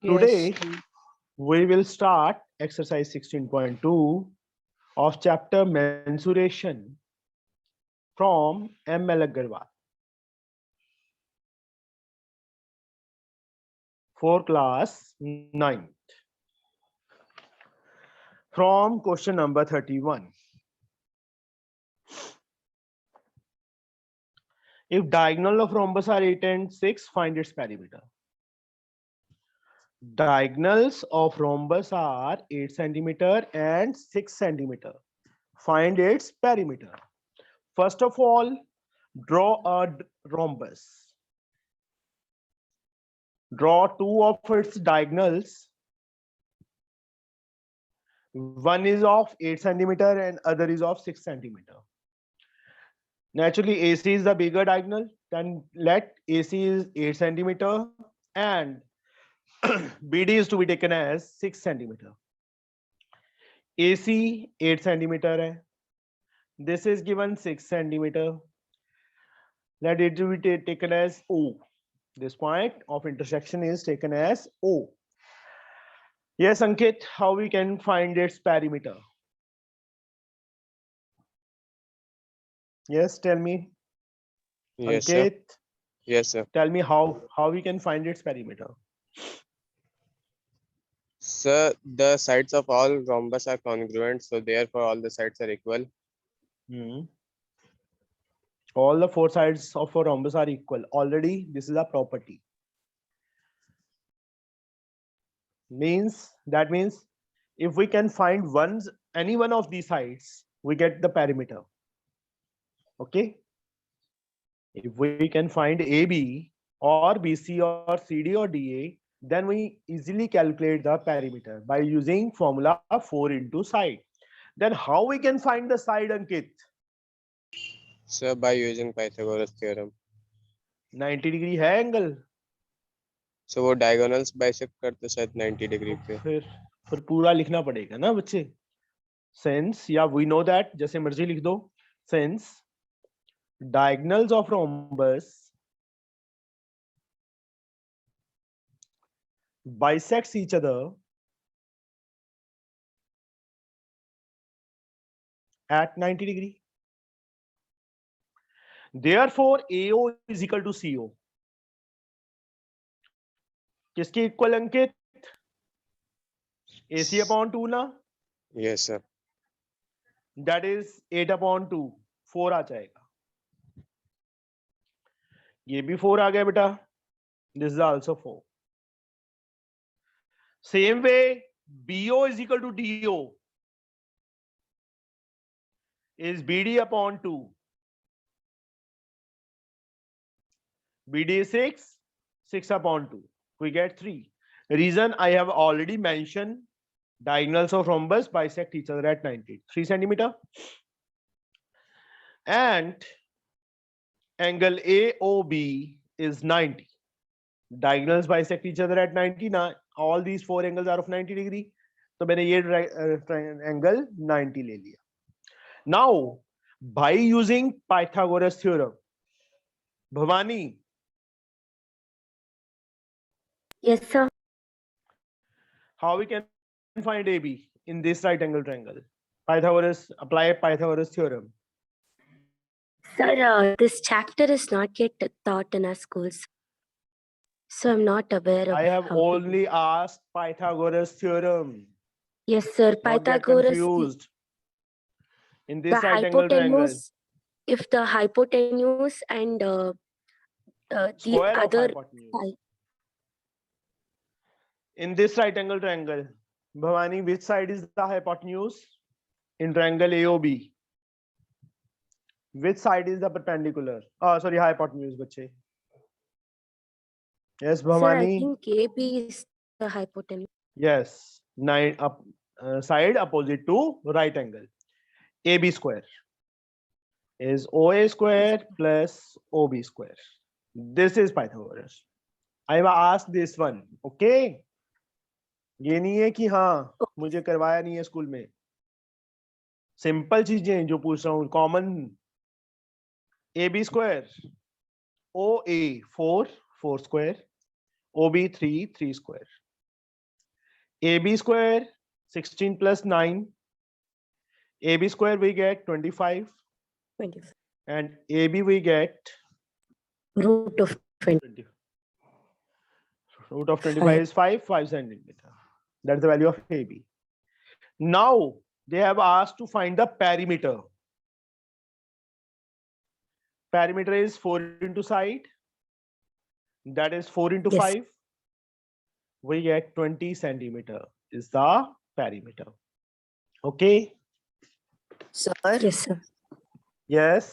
Today, Yes. we will start exercise 16.2 of chapter mensuration from M.L. Agarwal for class 9th. From question number 31. If diagonal of rhombus are 8 and 6, find its perimeter. Diagonals of rhombus are 8 centimeter and 6 centimeter. Find its perimeter. First of all, draw a rhombus. Draw two of its diagonals. One is of 8 centimeter and other is of 6 centimeter. Naturally, AC is the bigger diagonal. Then let AC is 8 centimeter and BD is to be taken as 6 centimeter. AC 8 centimeter hai. This is given 6 centimeter. Let it be taken as O. This point of intersection is taken as O. Yes, Ankit, how we can find its perimeter? Yes, tell me. Yes, sir. Ankit, Yes, sir. tell me how we can find its perimeter. Sir, the sides of all rhombus are congruent, so therefore all the sides are equal. Hmm. All the four sides of a rhombus are equal. Already, this is a property. That means if we can find any one of these sides, we get the perimeter. Okay. If we can find AB or BC or CD or DA, then we easily calculate the perimeter by using formula 4 into side. Then how we can find the side, Ankit? Sir, by using Pythagoras theorem. 90 degree है angle. So वो diagonals bisect करते शायद 90 degree पे. फिर पूरा लिखना पड़ेगा ना बच्चे. Since या we know that, जैसे मर्जी लिख दो. Since diagonals of rhombus bisects each other at 90 degree. Therefore, AO is equal to CO. किसके इक्वल अंकित? AC upon 2 ना? Yes, sir. That is 8 upon 2. 4 आ जाएगा. ये भी 4 आ गया बेटा. This is also 4. Same way, BO is equal to DO is BD upon 2. BD is 6, 6 upon 2. We get 3. Reason I have already mentioned, diagonals of rhombus bisect each other at 3 centimeter. And angle AOB is 90. Diagonals bisect each other at 90. Now, all these four angles are of 90 degree. So मैंने ये angle 90 ले लिया. Now, by using Pythagoras theorem, Bhavani. Yes, sir. How we can find AB in this right angle triangle? Apply Pythagoras theorem. Sir, this chapter is not yet taught in our schools. So I'm not aware of I have how to only asked Pythagoras theorem. Yes, sir. Not get Pythagoras, confused. In the this right angle triangle. hypotenuse, if the hypotenuse and the Square of other hypotenuse. side. In this right angle triangle, Bhavani, which side is the hypotenuse? In triangle AOB. Which side is the perpendicular? Sorry, hypotenuse, bache. Yes, Sir, I Bhavani. think AB is the hypotenuse. Yes, side opposite to right angle. AB square is OA square plus OB square. This is Pythagoras. I have asked this one. Okay. ये नहीं है कि हाँ मुझे करवाया नहीं है school में. सिंपल चीजें जो पूछ रहा हूँ common. AB square, OA 4 4 square, OB 3 3 square. AB square 16 plus 9. AB square we get 25 25. and AB we get Root of 20. Root of 25 is 5 centimeter. That's the value of AB. Now they have asked to find the perimeter. Perimeter is 4 into side. That is 4 into Yes. 5. We get 20 centimeter is the perimeter. Okay. Sir Yes, sir. Yes.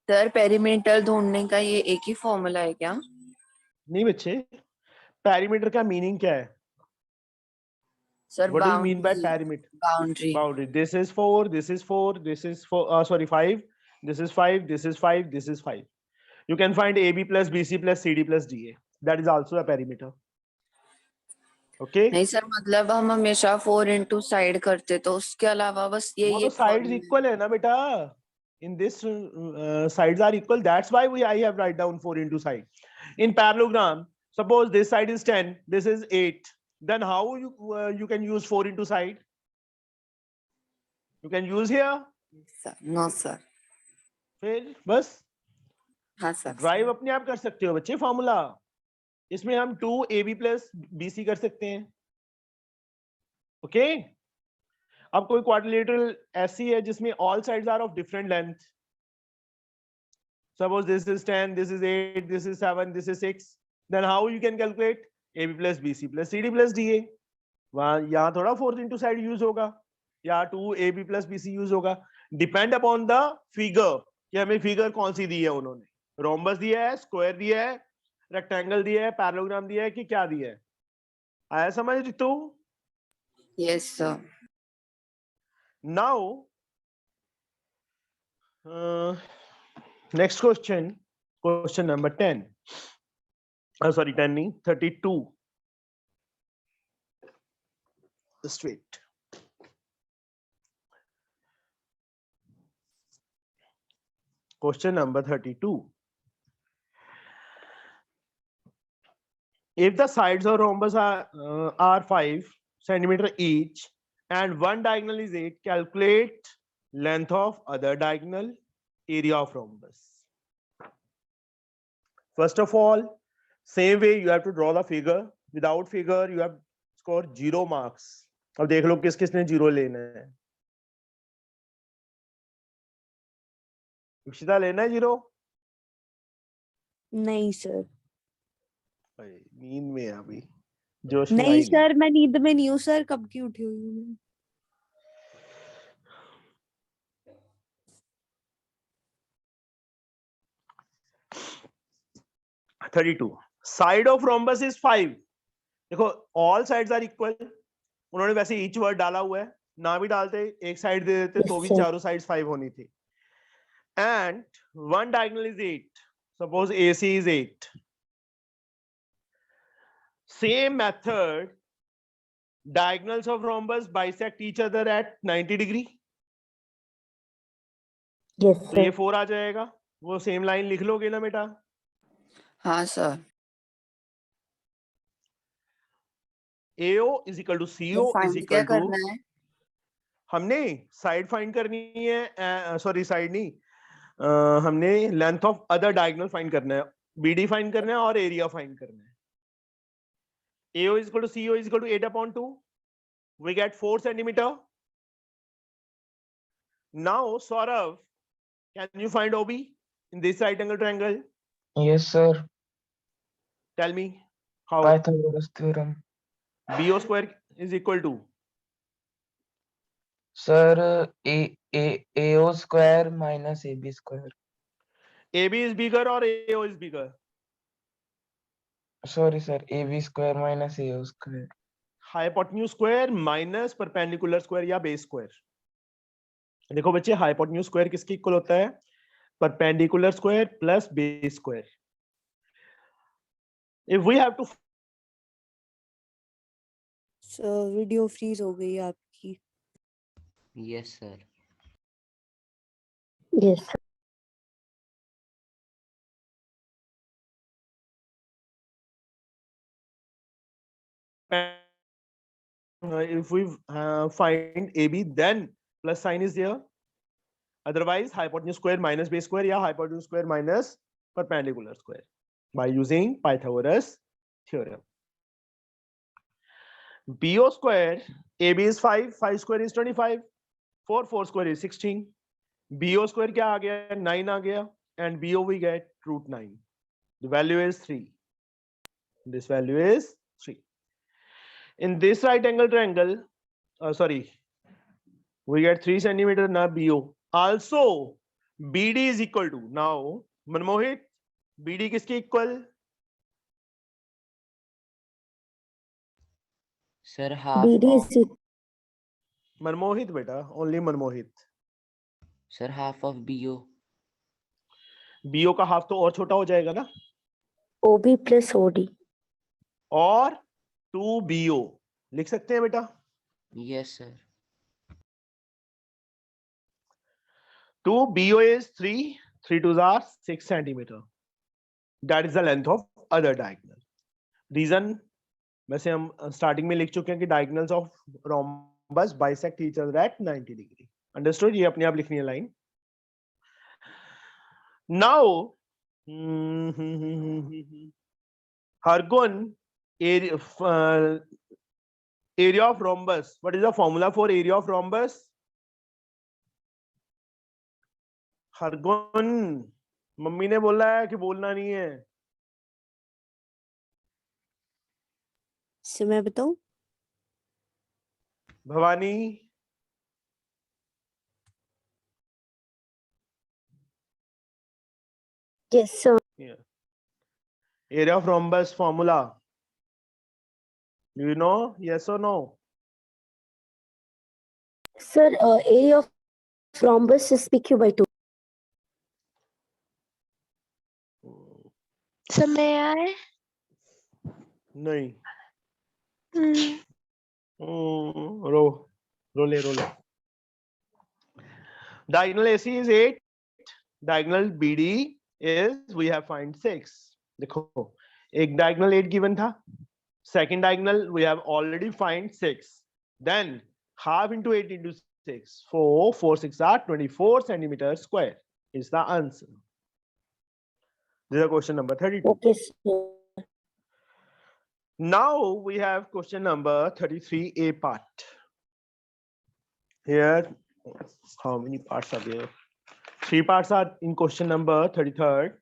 Sir perimeter ढूंढने का ये एक ही formula है क्या? नहीं बच्चे, perimeter का meaning क्या है? Sir What do you mean by boundary perimeter? Boundary Boundary. This is 4. This is 4. This is 4. Sorry, 5. This is 5. This is 5. This is 5. You can find AB plus BC plus CD plus DA. That is also a perimeter. Okay. नहीं sir, मतलब हम हमेशा 4 into side करते, तो उसके अलावा बस ये वो तो sides formula है। equal है ना बेटा. In this sides are equal. That's why I have write down 4 into side. In parallelogram, suppose this side is 10, this is 8. Then how you can use 4 into side? You can use here. Sir no sir, फिर बस हाँ sir. Drive अपने आप कर सकते हो बच्चे formula. इसमें हम 2AB प्लस BC कर सकते हैं. ओके. अब कोई क्वाड्रिलेटरल ऐसी है जिसमें all sides are of different length. Suppose this is 10, this is 8, this is 7, this is 6. Then how you can calculate AB plus BC plus CD plus DA. वहां यहाँ थोड़ा 4 इंटू साइड यूज होगा या 2AB plus BC use होगा. Depend upon the figure कि हमें figure कौन सी दी है उन्होंने. रोम्बस दिया है, स्क्वायर दिया है, रेक्टेंगल दिया है, पैरेललोग्राम दिया है कि क्या दिया है. आया समझ Ritu? Yes sir. Now, next question, question number 10. Sorry, 10 nahi, 32. Just wait. Question number 32. If the sides of rhombus are 5 centimeter each and one diagonal is 8, calculate length of other diagonal, area of rhombus. First of all, same way you have to draw the figure. Without figure, you have scored 0 marks. अब देख लो किस किसने 0 लेना है. इक्षिता लेना है 0? नहीं sir, नींद में है अभी, जोश में नहीं आई सर, मैं नींद में नहीं हूँ सर, कब की उठी हुई हूँ मैं। 32. Side of rhombus is 5. देखो all sides are equal. उन्होंने वैसे each word डाला हुआ है, ना भी डालते एक साइड दे देते Yes, तो भी sir. चारों sides 5 होनी थी. And one diagonal is 8. Suppose AC is 8. Same method, diagonals of rhombus bisect each other at 90 degree. Yes, तो ये sir. 4 आ जाएगा. वो सेम लाइन लिख लोगे ना बेटा? हाँ sir. AO is equal to CO is find क्या equal to, करना है? हमने साइड फाइंड करनी है, सॉरी साइड नहीं, हमने length of other diagonal find करना है, BD फाइंड करना है और एरिया फाइंड करना है. AO is equal to CO is equal to 8/2. We get 4 centimeter. Now Saurav, can you find OB in this right angle triangle? Yes, sir. Tell me how. Pythagoras theorem. BO square is equal to, Sir, AO square minus AB square. AB is bigger or AO is bigger? Sorry, sir. AB square minus AO square. Hypotenuse square minus perpendicular square या base square. देखो बच्चे, hypotenuse square किसके equal होता है? Perpendicular square plus base square. If we have to, sir video freeze हो गई है आपकी। Yes, sir. Yes, sir. if we find AB, then plus sign is there. Otherwise, hypotenuse square minus base square या hypotenuse square minus perpendicular square by using Pythagoras theorem. BO square, AB is 5, 5 square is 25, 4 square is 16. BO square क्या आ गया? 9 आ गया, and BO we get root 9. The value is 3. This value is 3. In this right angle triangle, we get 3 centimeter na BO. Also, BD is equal to, now, Manmohit, BD किसके equal? Sir, half BD of is equal. Manmohit beta, only Manmohit. sir half of BO. BO का half तो और छोटा हो जाएगा ना? OB plus OD. और 2BO लिख सकते हैं बेटा? Yes, sir. 2BO is 3, 3 2s are 6 centimeter. That is the length of other diagonal. Reason वैसे हम starting में लिख चुके हैं कि diagonals of rhombus bisect each other at 90 degree. Understood? ये अपने आप लिखनी है line. Now, Hargun, area of rhombus. What is the formula for area of rhombus? Hargun, mummy ने बोला है कि बोलना नहीं है. से मैं बताऊं? Bhavani, Yes, sir. area of rhombus formula. Do you know? Yes or no? Sir, area of rhombus is PQ by 2. So may I? नहीं. रोले. Diagonal AC is 8. Diagonal BD is we have find 6. देखो, एक diagonal 8 given था. Second diagonal we have already find 6. Then half into 8 into 6. 4 6 are 24 centimeters square is the answer. This is question number 32. Okay, sir. Now we have question number 33A part. Here, how many parts are there? 3 parts are in question number 33rd.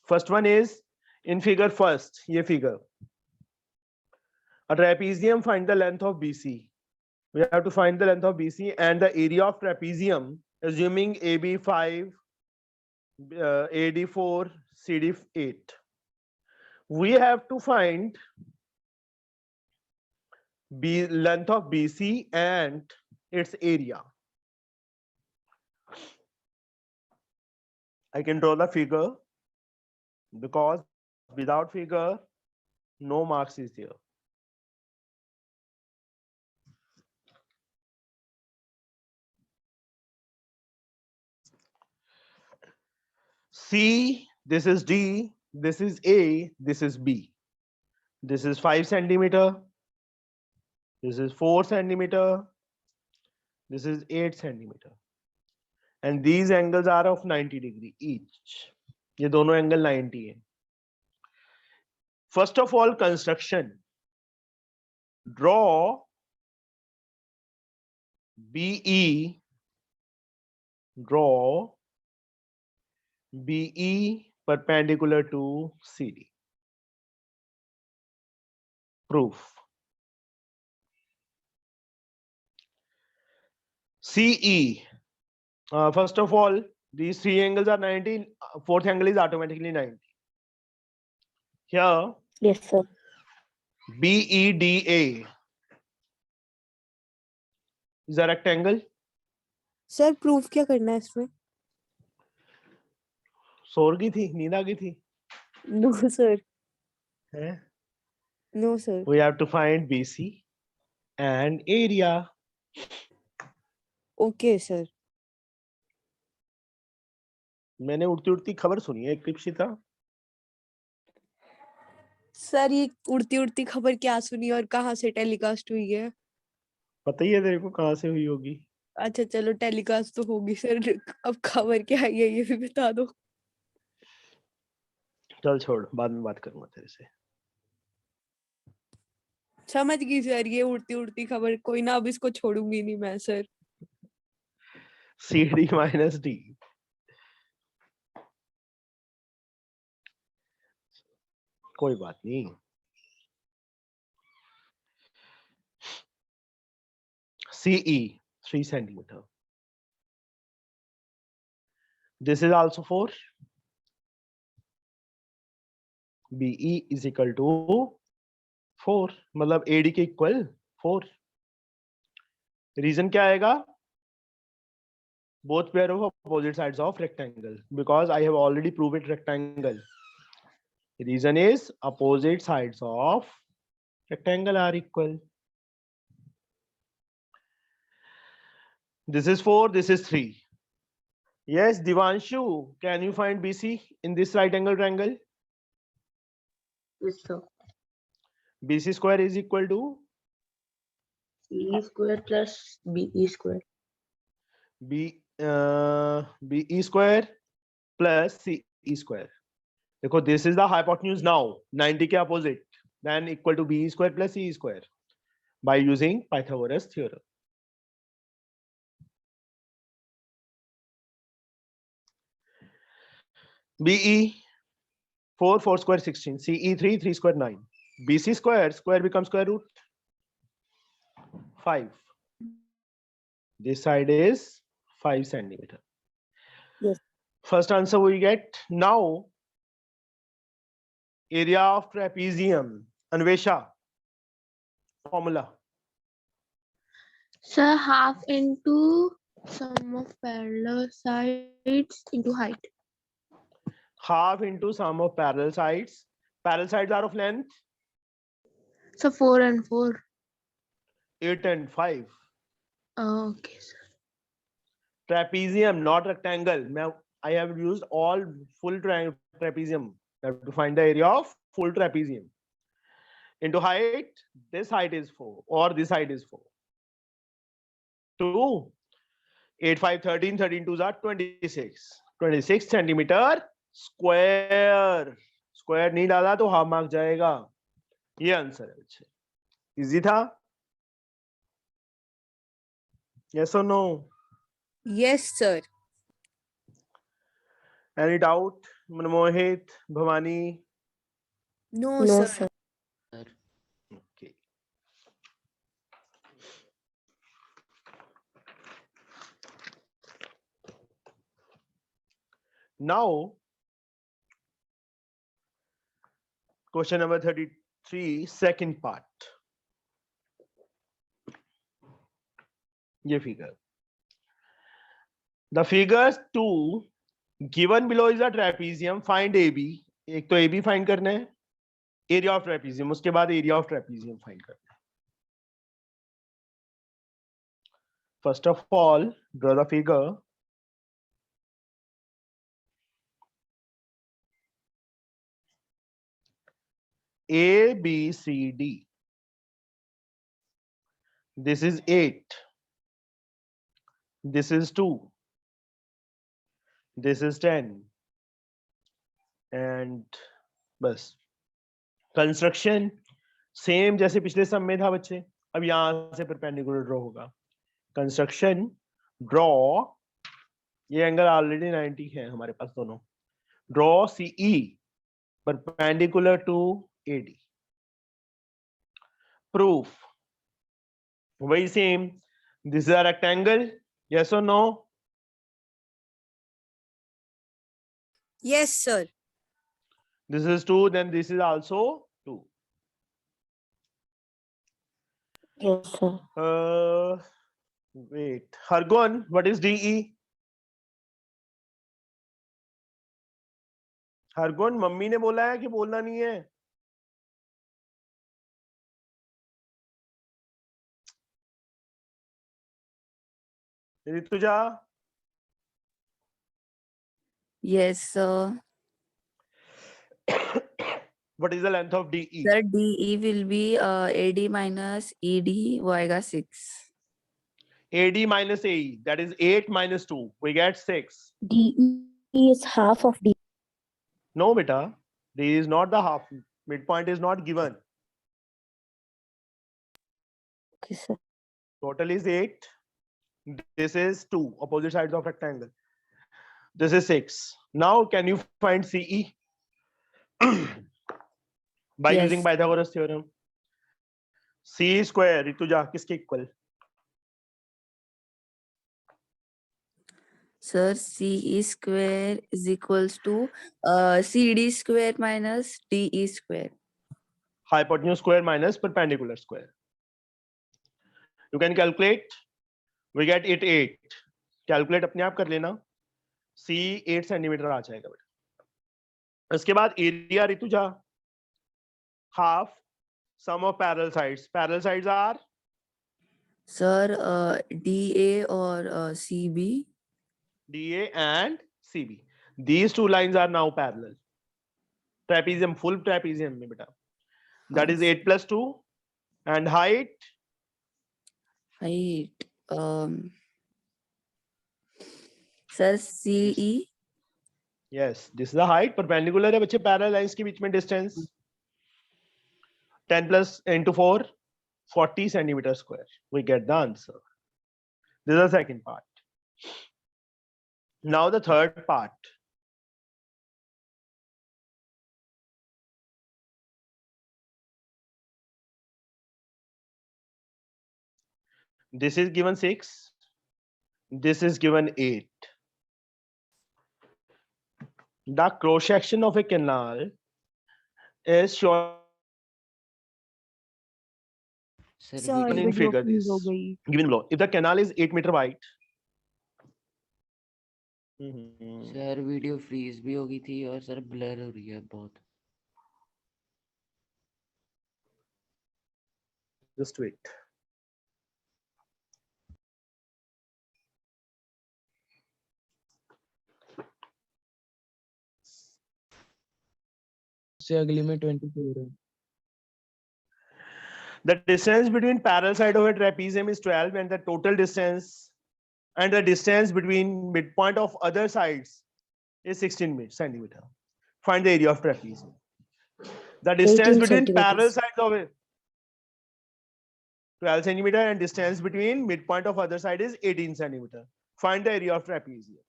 First one is in figure first, ye figure. A trapezium, find the length of BC. We have to find the length of BC and the area of trapezium, assuming AB 5, AD 4, CD 8. We have to find length of BC and its area. I can draw the figure because without figure, no marks is there. C, this is D, this is A, this is B. This is 5 centimeter. This is 4 centimeter. This is 8 centimeter. And these angles are of 90 degree each. ये दोनों angle 90 है. First of all, construction. Draw BE. Draw BE perpendicular to CD. Proof. CE. First of all, these 3 angles are 90. Fourth angle is automatically 90. Here, Yes, sir. BEDA is a rectangle. Sir proof क्या करना है इसमें? सो गई थी, नींद आ गई थी. No sir. हैं? No sir. We have to find BC and area. Okay sir. मैंने उड़ती उड़ती खबर सुनी है एक दीक्षिता. सर ये उड़ती उड़ती खबर क्या सुनी और कहाँ से टेलीकास्ट हुई है? पता ही है तेरे को कहाँ से हुई होगी। अच्छा चलो टेलीकास्ट तो होगी सर, अब खबर क्या आई है ये भी बता दो। चल छोड़, बाद में बात करूंगा तेरे से। समझ गई सर, ये उड़ती उड़ती खबर, कोई ना, अब इसको छोड़ूंगी नहीं मैं सर। CD minus D। कोई बात नहीं। CE 3 centimeter. This is also 4. BE is equal to 4, मतलब AD के इक्वल 4। रीजन क्या आएगा? Both pair of opposite sides of rectangle, because I have already proved it rectangle. Reason is opposite sides of rectangle are equal. This is 4, this is 3. Yes, Divanshu, can you find BC in this right angle triangle? Yes, sir. BC square is equal to CE square plus BE square. BE square plus CE square. देखो, this is the hypotenuse now, 90 के opposite, then equal to BE square plus CE square by using Pythagoras theorem. BE 4 square 16, CE 3 square 9, BC square becomes square root 5. This side is 5 centimeter. Yes. First answer we get. Now area of trapezium, Anvesha, formula. Sir, half into sum of parallel sides into height. Half into sum of parallel sides. Parallel sides are of length So 4 and 4. 8 and 5. Okay, sir. Trapezium, not rectangle. I have used all full trapezium. I have to find the area of full trapezium. Into height, this height is 4 or this height is 4. 2, 8, 5, 13, 13 2s are 26. 26 centimeter square. Square नहीं डाला तो half mark जाएगा। ये answer है। अच्छा, easy था? Yes or no? Yes sir. Any doubt? Manmohit, Bhavani? No No, सर। sir. Sir. Okay. Now, question number 33, second part. ये figure. The figures 2 given below is a trapezium. Find AB. एक तो AB find करना है, area of trapezium, उसके बाद area of trapezium find करना है. First of all, draw the figure. A, B, C, D. This is 8. This is 2. This is 10. And बस. Construction same जैसे पिछले सम में था बच्चे. अब यहाँ से perpendicular draw होगा. Construction draw. ये एंगल ऑलरेडी 90 है हमारे पास दोनों. Draw CE perpendicular to AD. Proof. वही same. This is a rectangle. Yes or no? Yes sir. This is 2. Then this is also 2. Yes, sir. Wait. Hargun, what is DE? Hargun, mummy ने बोला है कि बोलना नहीं है। Rutuja, Yes, sir. what is the length of DE? Sir, DE will be AD minus ED वो आएगा 6. AD minus AE, that is 8 minus 2, we get 6. DE is half of D. No, beta, D is not the half. Midpoint is not given. Okay, sir. Total is 8. This is 2 opposite sides of rectangle. This is 6. Now, can you find CE? By Yes. using Pythagoras theorem. C square, Rituja, किसके equal? Sir, CE square is equals to CD square minus DE square. Hypotenuse square minus perpendicular square. You can calculate. We get it 8. Calculate अपने आप कर लेना. C 8 centimetre आ जाएगा बेटा. इसके बाद area Rutuja. Half sum of parallel sides. Parallel sides are Sir, DA or CB. DA and CB. These two lines are now parallel. Trapezium, full trapezium में बेटा. That is 8 plus 2. And height. Height. Sir, CE. Yes, this is the height. Perpendicular है बच्चे parallel lines के बीच में distance. 10 plus into 4, 40 centimeter square. We get the answer. This is the second part. Now the third part. This is given 6. This is given 8. The cross section of a canal is shown Sir, Sir, in video, video figure freeze हो this. गई. Given below. If the canal is 8 meter wide. Mhm. sir, video freeze भी होगी थी और sir blur हो रही है बहुत. Just wait. से अगली में 24 है. The distance between parallel side of a trapezium is 12 and the total distance and the distance between midpoint of other sides is 16 centimeter. Find the area of trapezium. The distance 18 between parallel centimeters. sides of it 12 centimeter and distance between midpoint of other side is 18 centimeter. Find the area of trapezium.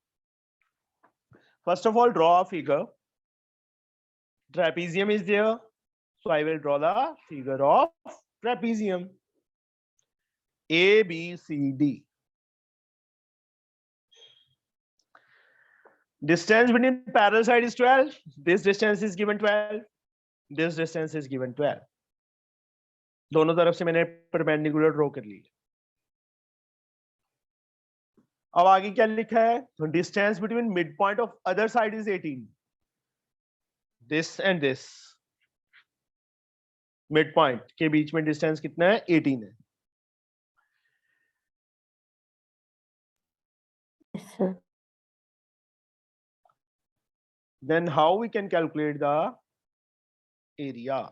First of all, draw a figure. Trapezium is there. So I will draw the figure of trapezium. A, B, C, D. Distance between parallel side is 12. This distance is given 12. This distance is given 12. दोनों तरफ से मैंने perpendicular draw कर ली. अब आगे क्या लिखा है? Distance between midpoint of other side is 18. This and this. Midpoint के बीच में distance कितना है? 18 है. Yes, sir. Then how we can calculate the area?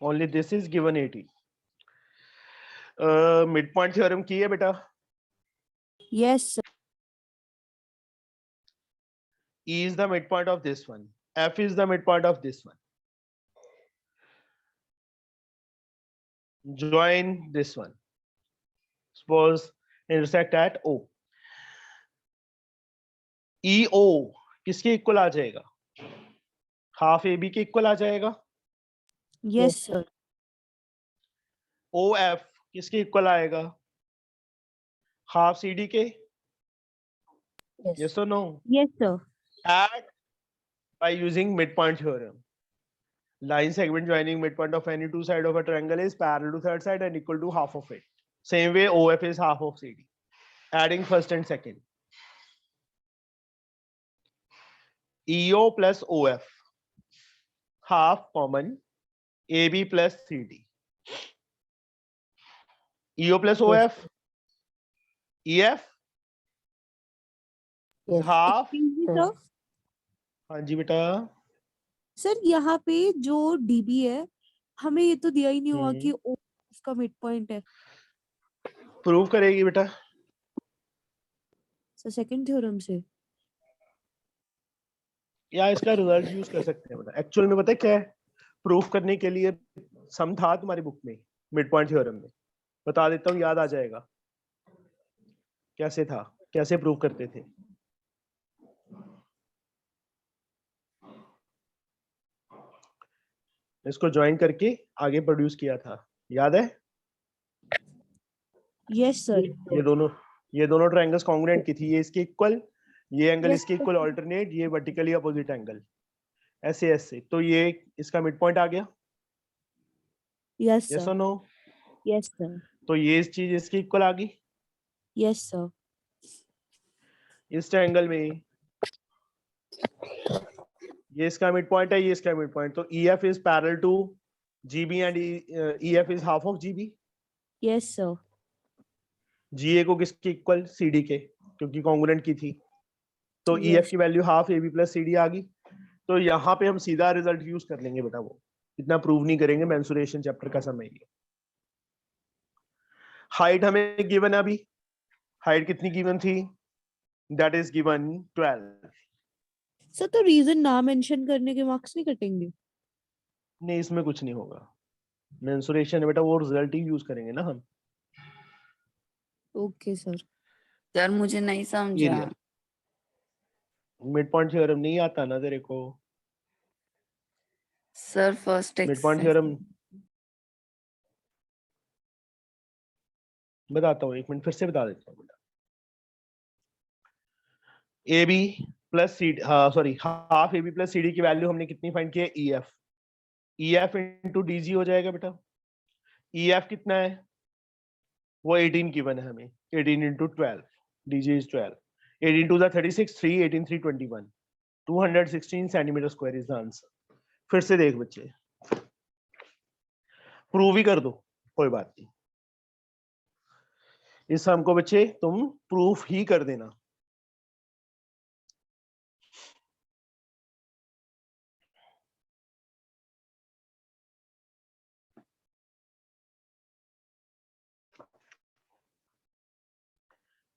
Only this is given 80. Midpoint theorem की है बेटा? Yes, sir. E is the midpoint of this one. F is the midpoint of this one. Join this one. Suppose intersect at O. EO किसके equal आ जाएगा? Half AB के equal आ जाएगा? Yes, sir. OF किसके equal आएगा? Half CD के? Yes. Yes or no? Yes, sir. Add by using midpoint theorem. Line segment joining midpoint of any two sides of a triangle is parallel to third side and equal to half of it. Same way OF is half of CD. Adding first and second. EO plus OF. Half common. AB plus CD. EO plus OF. EF. Yes. Half Excuse me, हाँ. sir. हाँ जी बेटा sir यहाँ पे जो dB है हमें ये तो दिया ही नहीं हुआ कि ओ उसका मिड पॉइंट है। प्रूव करेगी बेटा सर सेकंड थ्योरम से। या इसका रिजल्ट यूज कर सकते हैं बेटा एक्चुअल में पता है क्या है प्रूफ करने के लिए सम था तुम्हारी बुक में मिड पॉइंट थ्योरम में बता देता हूँ याद आ जाएगा कैसे था कैसे प्रूव करते थे इसको ज्वाइन करके आगे प्रोड्यूस किया था याद है यस सर। ये दोनों ट्रायंगल्स कॉन्ग्रुएंट की थी ये इसके इक्वल ये एंगल Yes, इसके sir. इक्वल अल्टरनेट ये वर्टिकली अपोजिट एंगल ऐसे ऐसे तो ये इसका मिड पॉइंट आ गया यस यस सर। और नो यस सर। तो ये इस चीज इसकी इक्वल आ गई यस सर। इस ट्रायंगल में ये इसका मिड पॉइंट है ये इसका मिड पॉइंट तो EF is parallel to GB and EF is half of GB yes sir. GA को किसके इक्वल CD के क्योंकि कॉन्ग्रुएंट की थी तो Yes. EF की value half AB plus CD आ गई तो यहाँ पे हम सीधा रिजल्ट यूज कर लेंगे बेटा वो इतना प्रूव नहीं करेंगे मेंसुरेशन चैप्टर का समय ये हाइट हमें गिवन है अभी हाइट कितनी गिवन थी दैट इज गिवन 12 सर तो रीजन ना मेंशन करने के मार्क्स नहीं कटेंगे? नहीं इसमें कुछ नहीं होगा मेंसुरेशन है बेटा वो रिजल्ट ही यूज करेंगे ना हम ओके सर। सर मुझे नहीं समझा। एरिया मिड पॉइंट थ्योरम नहीं आता ना तेरे को sir first mid point theorem बताता हूँ एक मिनट फिर से बता देता हूँ बेटा AB plus CD sorry half AB plus CD की वैल्यू हमने कितनी फाइंड की है EF इंटू DG हो जाएगा बेटा EF कितना है वो 18 गिवन है हमें 18 into 12 DG is 12 18 to the 36 3 18 3 21 216 centimetre square is the answer फिर से देख बच्चे प्रूव ही कर दो कोई बात नहीं इस सम को बच्चे तुम प्रूफ ही कर देना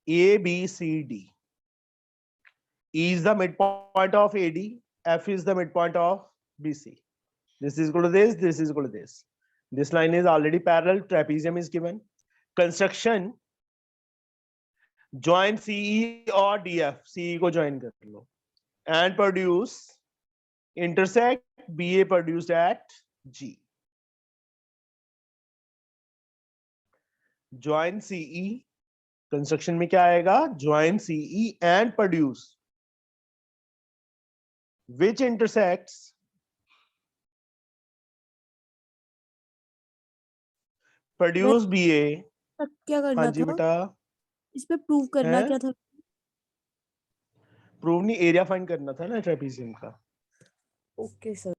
ABCD E is the midpoint of AD F is the midpoint of BC this is equal to this is equal to this line is already parallel trapezium is given construction join CE or DF CE को join कर लो and produce intersect BA produced at G join CE construction में क्या आएगा join CE and produce which intersects produce BA तब क्या हाँ करना जी था? बेटा इसमें प्रूव करना हैं? क्या था? प्रूव नहीं एरिया फाइंड करना था ना ट्रेपेजियम का ओके सर।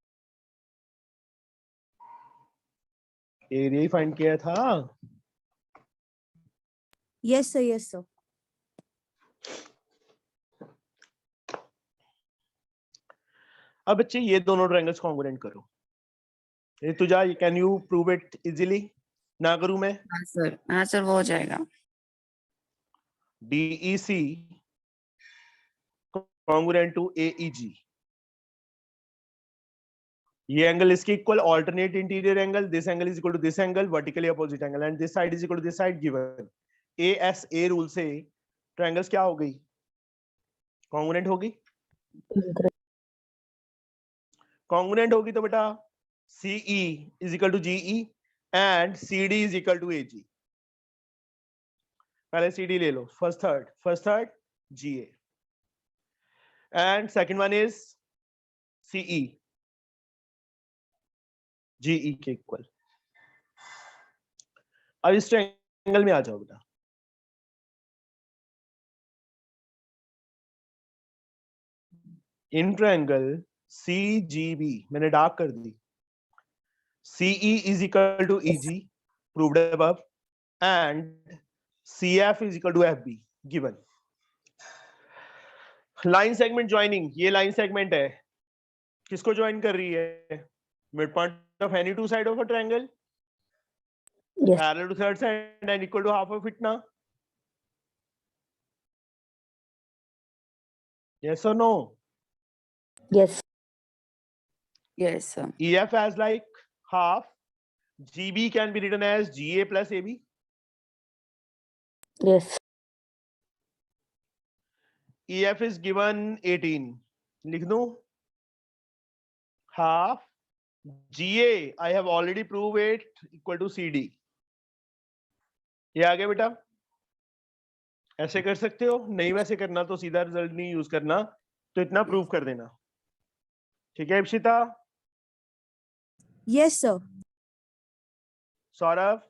एरिया ही फाइंड किया था यस सर। Yes sir. अब बच्चे ये दोनों ट्रायंगल्स कॉन्ग्रुएंट करो ये तुझा can you prove it easily ना करूं मैं हाँ सर वो हो जाएगा। DEC congruent to AEG ये एंगल इसके equal alternate interior angle this angle is equal to this angle vertically opposite angle and this side is equal to this side given ASA rule से triangles क्या हो गई congruent होगी congruent होगी तो बेटा CE is equal to GE and CD is equal to AG पहले CD ले लो first third GA and second one is CE GE के इक्वल अब इस ट्रायंगल में आ जाओ बेटा इन ट्रायंगल CGB मैंने डार्क कर दी CE is equal to EG proved above and CF is equal to FB given line segment joining, ये line segment है, किसको ज्वाइन कर रही है? Mid point of any two side of a triangle Yes. parallel to third side and equal to half of it ना? Yes or no? Yes. Yes, sir. EF as like half. GB can be written as GA plus AB. Yes. EF is given 18. लिख दूं? Half GA, I have already proved it equal to CD. ये आ गया बेटा? ऐसे कर सकते हो? नहीं वैसे करना तो सीधा रिजल्ट नहीं यूज करना, तो इतना प्रूव कर देना। ठीक है Ipsita? Yes, sir. Saurabh,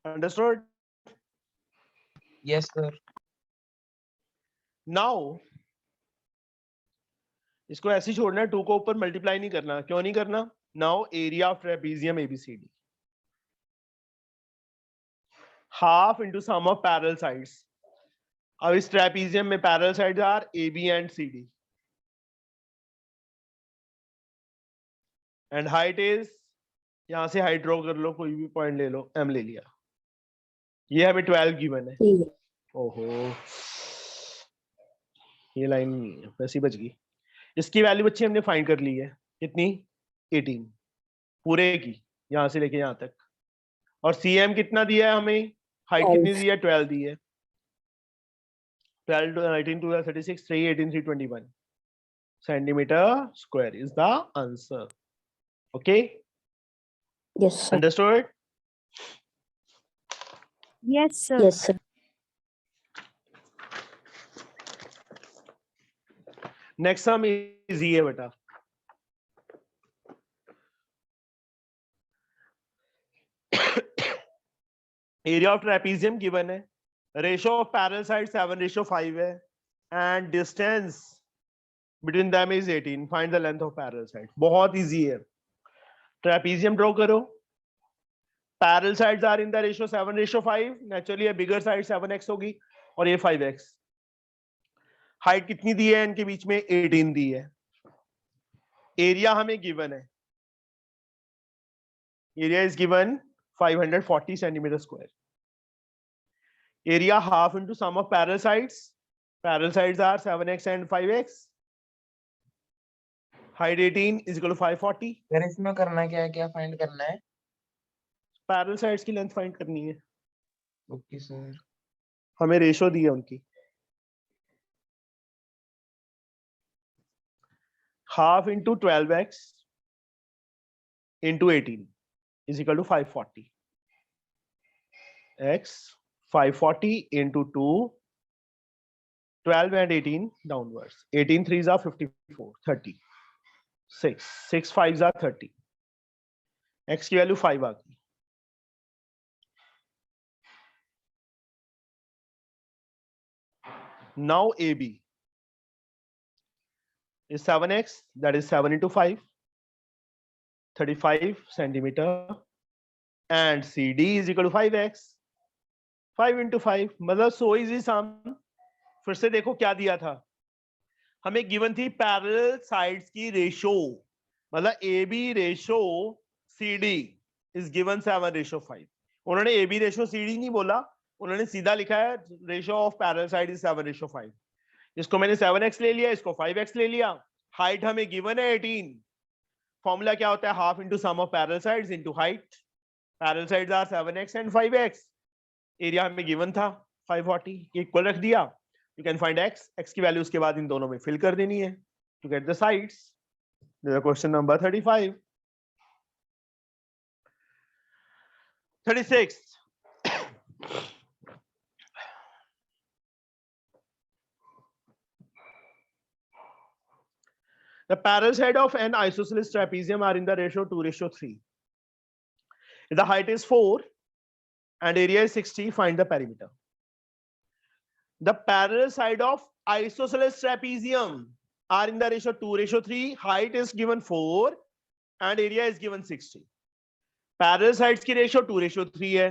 understood? Yes, sir. Now इसको ऐसे ही छोड़ना है, 2 को ऊपर मल्टीप्लाई नहीं करना। क्यों नहीं करना? Now area of trapezium ABCD half into sum of parallel sides. अब इस ट्रेपेजियम में parallel sides are AB and CD and height is, यहां से हाइट ड्रॉ कर लो, कोई भी पॉइंट ले लो, M ले लिया। ये हमें 12 गिवन है। Yeah. ओहो, ये लाइन वैसी बच गई। इसकी वैल्यू बच्ची हमने फाइंड कर ली है, कितनी? 18 पूरे की, यहां से लेके यहां तक। और CM कितना दिया है हमें? हाइट कितनी 12. दी है? 12 दी है। 12 18 2 36 3 18 3 21 centimeter square is the answer. Okay, Yes, sir. understood? Yes, sir. Yes, sir. Next sum is ये बेटा। एरिया ऑफ ट्रेपेजियम गिवन है, रेशियो ऑफ पैरेलल साइड 7:5 है, and distance between them is 18। Find the length of parallel side. बहुत easy है। Trapezium draw करो, parallel sides are in the ratio 7:5, naturally bigger side 7x होगी और ये 5x। Height कितनी दी है इनके बीच में? 18 दी है। एरिया हमें गिवन है, area is given 540 centimeter square. Area half into sum of parallel sides. Parallel sides are 7x and 5x. Height 18 is equal to 540. Sir इसमें करना क्या है, क्या फाइंड करना है? Parallel sides की लेंथ फाइंड करनी है। Okay sir. हमें रेशो दी है उनकी। Half into 12x into 18 is equal to 540. X 540 into 2, 12 and 18 downwards. 18 3s are 54, 30. 6 5s are 30. X की वैल्यू 5 आ गई। Now AB is 7x, that is 7 into 5, 35 centimeter, and CD is equal to 5x, 5 into 5, मतलब so easy sum। फिर से देखो क्या दिया था हमें, गिवन थी पैरेलल साइड्स की रेशो, मतलब AB ratio CD is given 7:5। उन्होंने AB रेशो CD नहीं बोला, उन्होंने सीधा लिखा है ratio of parallel side is 7:5। इसको मैंने 7x ले लिया, इसको 5x ले लिया। हाइट हमें गिवन है 18। फॉर्मूला क्या होता है? Half into sum of parallel sides into height. Parallel sides are 7x and 5x। Area हमें गिवन था 540, इक्वल रख दिया। यू कैन फाइंड x की वैल्यू उसके बाद इन दोनों में फिल कर देनी है to get the sides. Question number 35। 36 the parallel side of an isosceles trapezium are in the ratio 2:3. If the height is 4 and area is 60, find the perimeter. The parallel side of isosceles trapezium are in the ratio 2:3. Height is given 4 and area is given 60. Parallel sides की ratio 2:3 है,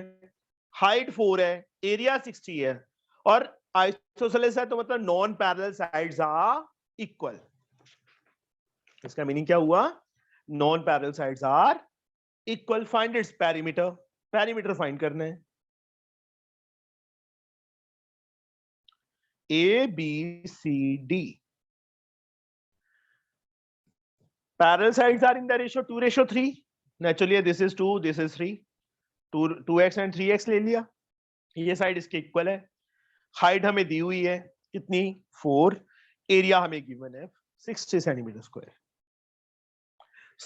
height 4 है, area 60 है, और isosceles है तो मतलब non parallel sides are equal. इसका meaning क्या हुआ? Non parallel sides are equal. Find its perimeter. Perimeter find करना है। A, B, C, D. Parallel sides are in the ratio 2:3. Naturally, this is 2, this is 3. 2x and 3x ले लिया। ये side इसके equal है। Height हमें दी हुई है कितनी? 4। एरिया हमें गिवन है 60 centimetre square.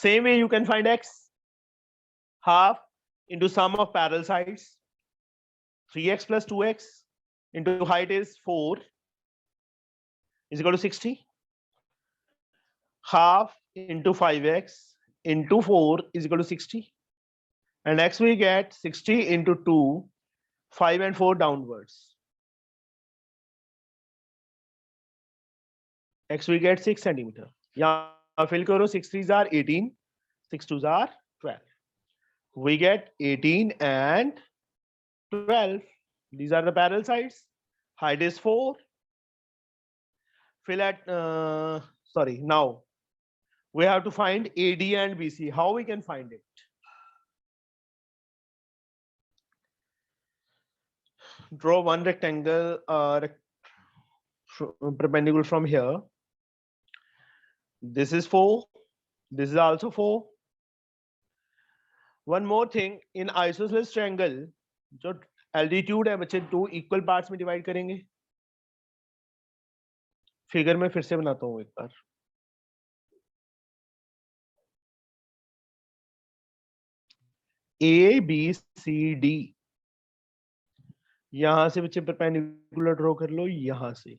Same way you can find x. Half into sum of parallel sides. 3x plus 2x into height is 4 is equal to 60. Half into 5x into 4 is equal to 60. And next we get 60 into 2, 5 and 4 downwards. X we get 6 centimeter. यहाँ fill करो 6 3s are 18, 6 2s are 12. We get 18 and 12. These are the parallel sides. Height is 4. Fill at now we have to find AD and BC. How we can find it? Draw one rectangle perpendicular from here. This is 4. This is also 4. One more thing, in isosceles triangle, जो altitude है बच्चे 2 equal parts में divide करेंगे। Figure में फिर से बनाता हूँ एक बार। A, B, C, D. यहां से बच्चे परपेंडिकुलर ड्रॉ कर लो। यहां से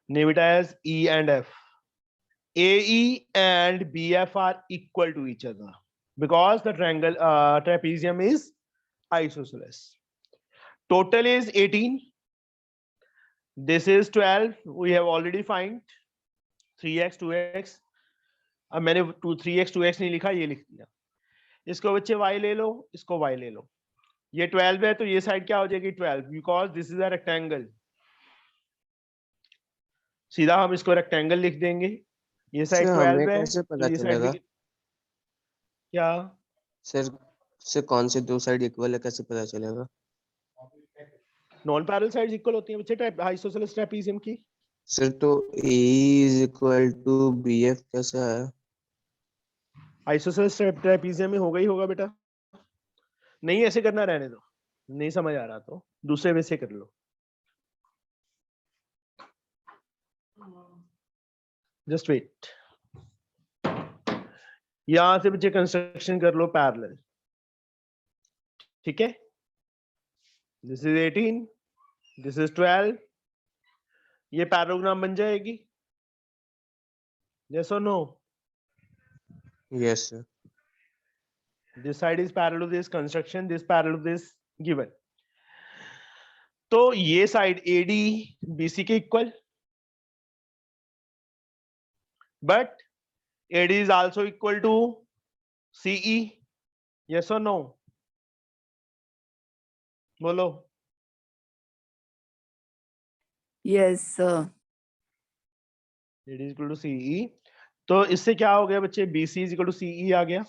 name it as E and F. AE and BF are equal to each other because the triangle trapezium is isosceles. Total is 18. This is 12. We have already find 3x 2x. अब मैंने 3x 2x नहीं लिखा, ये लिख दिया। इसको बच्चे y ले लो, इसको y ले लो। ये 12 है तो ये साइड क्या हो जाएगी? 12 because this is a rectangle. सीधा हम इसको रेक्टेंगल लिख देंगे। ये साइड 12 है कैसे तो पता ये चलेगा? साइड क्या? सर कौन से दो साइड इक्वल है कैसे पता चलेगा? नॉन पैरेलल साइड्स इक्वल होती हैं बच्चे आइसोसेलेस ट्रेपेजियम की। सर तो AE is equal to BF कैसा है? आइसोसेलेस ट्रेपेजियम में होगा ही होगा बेटा। नहीं ऐसे करना, रहने दो। नहीं समझ आ रहा तो दूसरे वे से कर लो। Just wait. यहां से बच्चे कंस्ट्रक्शन कर लो पैरेलल। ठीक है, दिस इज 18, दिस इज 12। ये पैरेललोग्राम बन जाएगी। यस और no? Yes sir. This side is parallel to this construction, this parallel to this given. तो ये साइड AD BC के equal, but AD is also equal to CE. Yes or no? बोलो। Yes, sir. AD is equal to CE. तो इससे क्या हो गया बच्चे? BC is equal to CE आ गया।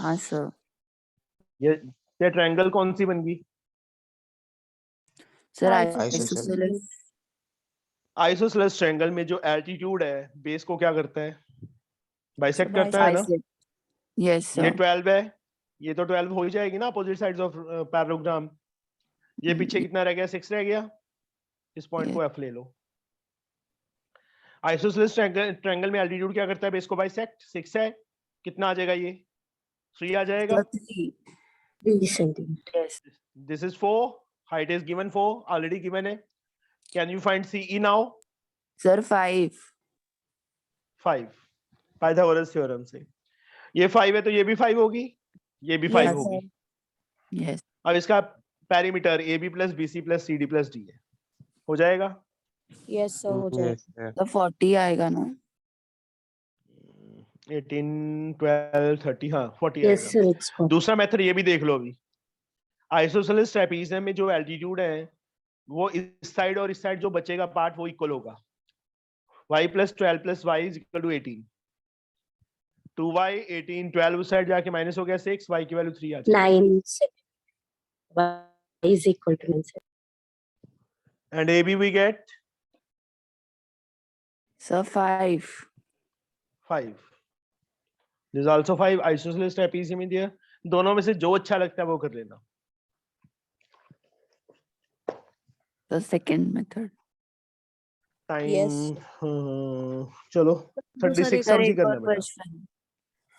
हाँ सर। ये ट्रायंगल कौन सी बन गई? Sir Isosceles. आइसोसेलेस ट्रायंगल में जो एल्टीट्यूड है बेस को क्या करता है? बाइसेक्ट करता है ना। यस ये सर। 12 है, ये तो 12 हो ही जाएगी ना अपोजिट साइड्स ऑफ पैरेललोग्राम। ये पीछे कितना रह गया? 6 रह गया। इस पॉइंट को F ले लो। आइसोसेलेस ट्रायंगल में एल्टीट्यूड क्या करता है? बेस को बाइसेक्ट। 6 है, कितना आ जाएगा? ये 3 आ जाएगा। 3 centimeters. This is 4, height is given 4, already given है। Can you find CE now? Sir 5. 5 Pythagoras theorem से। ये 5 है तो ये भी 5 होगी, ये भी 5 Yes, होगी। Yes. अब इसका perimeter AB plus BC plus CD plus D है, हो जाएगा। यस सर हो जाएगा। Yes, sir. तो 40 आएगा ना? 18 12 30 हाँ 40 Yes, आएगा। sir, it's 40. दूसरा मेथड ये भी देख लो। अभी आइसोसेलेस ट्रेपेजियम में जो एल्टीट्यूड है वो इस साइड और इस साइड जो बचेगा पार्ट वो इक्वल होगा। y plus 12 plus y is equal to 18. 2y 18 12 उस साइड जाके माइनस हो गया 6, y की वैल्यू 3 आ जाएगी. 9 7 y is equal to 9 7. And AB we get Sir, 5. 5. This is also 5. Isosceles trapezium in there. दोनों में से जो अच्छा लगता है वो कर लेना. The second method. Time Yes. चलो सर 36 एक Sir, सम ही एक और करना बेटा. question.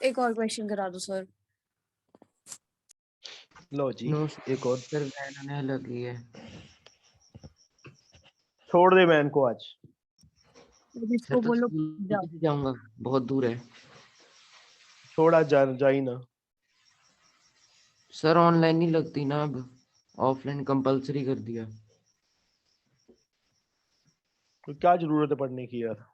एक और क्वेश्चन करा दो सर. लो जी नो एक और. सर वैन आने अलग ही है। छोड़ दे मैन को आज. जिसको सर तो बोलो स्कूल जाओ. कैसे जाऊंगा, बहुत दूर है। छोड़ आज जा ही ना. सर ऑनलाइन नहीं लगती ना, अब ऑफलाइन कंपलसरी कर दिया। तो क्या जरूरत है पढ़ने की यार.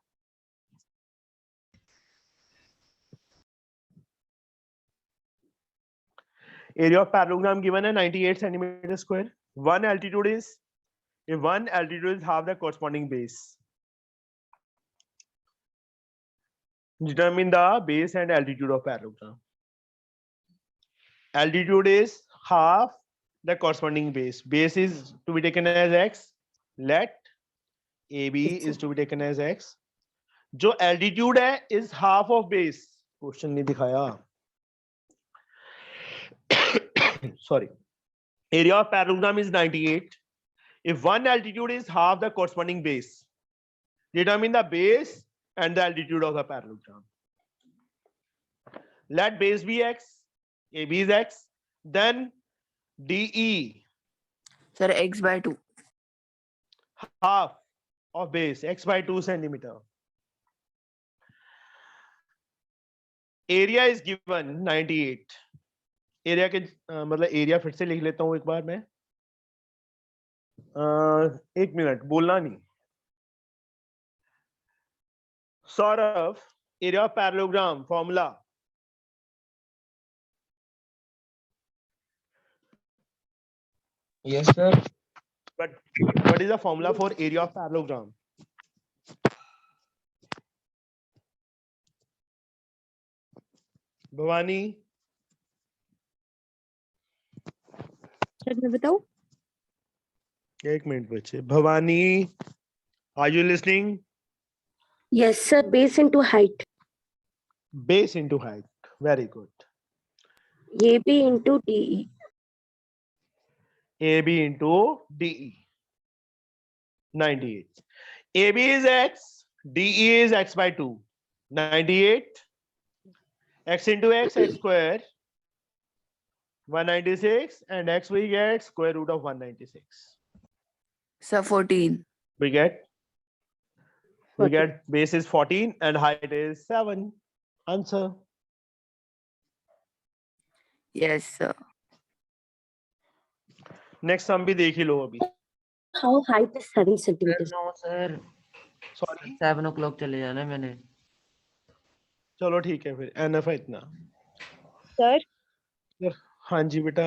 Area of parallelogram given है 98 centimeter square. One altitude is, if one altitude is half the corresponding base. Determine the base and altitude of parallelogram. Altitude is half the corresponding base. Base is to be taken as x. Let AB is to be taken as x. जो altitude है is half of base. Question नहीं दिखाया. Sorry. Area of parallelogram is 98. If one altitude is half the corresponding base, determine the base and the altitude of the parallelogram. Let base be x, AB is x, then DE Sir, x by 2. half of base x by 2 centimeter. Area is given 98. Area के मतलब area फिर से लिख लेता हूं एक बार मैं. एक मिनट बोलना नहीं. Saurabh, area of parallelogram formula. Yes, sir. But what is the formula for area of parallelogram? Bhavani, sir मैं बताऊं? एक मिनट बच्चे. Bhavani, are you listening? Yes, sir. Base into height. Base into height. Very good. AB into DE. AB into DE. 98. AB is x, DE is x by 2. 98. X into x, x square. 196 and x we get square root of 196. Sir, 14. We get base is 14 and height is 7. Answer. Yes, sir. Next sum भी देख ही लो अभी. How height is 7 centimeters? No sir, Sorry. 7 o'clock चले जाना है मैंने। चलो ठीक है फिर एनफ है इतना. सर हाँ जी बेटा.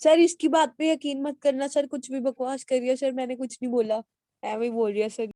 सर इसकी बात पे यकीन मत करना सर, कुछ भी बकवास करिए सर, मैंने कुछ नहीं बोला, ऐਵੇਂ ही बोल रही है सर.